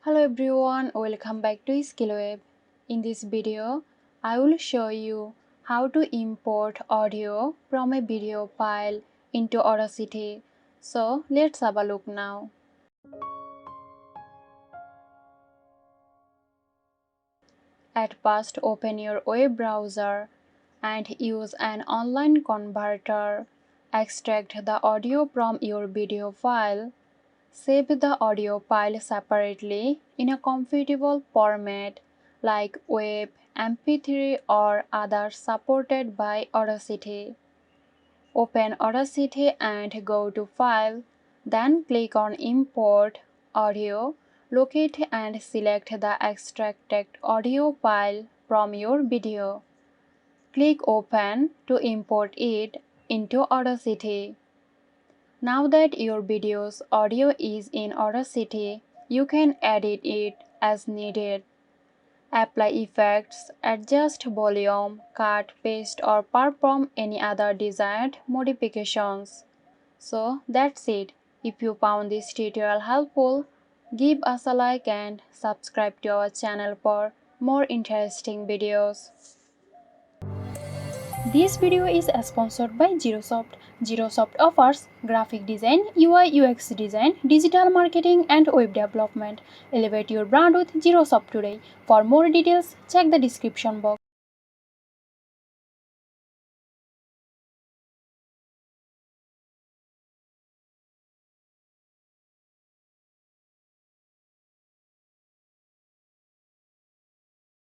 Hello everyone, welcome back to SkillWeb. In this video, I will show you how to import audio from a video file into Audacity. So let's have a look now. At first, open your web browser and use an online converter. Extract the audio from your video file. Save the audio file separately in a compatible format like WAV, MP3 or others supported by Audacity. Open Audacity and go to File, then click on Import Audio. Locate and select the extracted audio file from your video. Click Open to import it into Audacity. Now that your video's audio is in Audacity, you can edit it as needed. Apply effects, adjust volume, cut, paste or perform any other desired modifications. So that's it. If you found this tutorial helpful, give us a like and subscribe to our channel for more interesting videos. This video is sponsored by Girosoft. Girosoft offers graphic design, UI UX design, digital marketing and web development. Elevate your brand with Girosoft today. For more details, check the description box.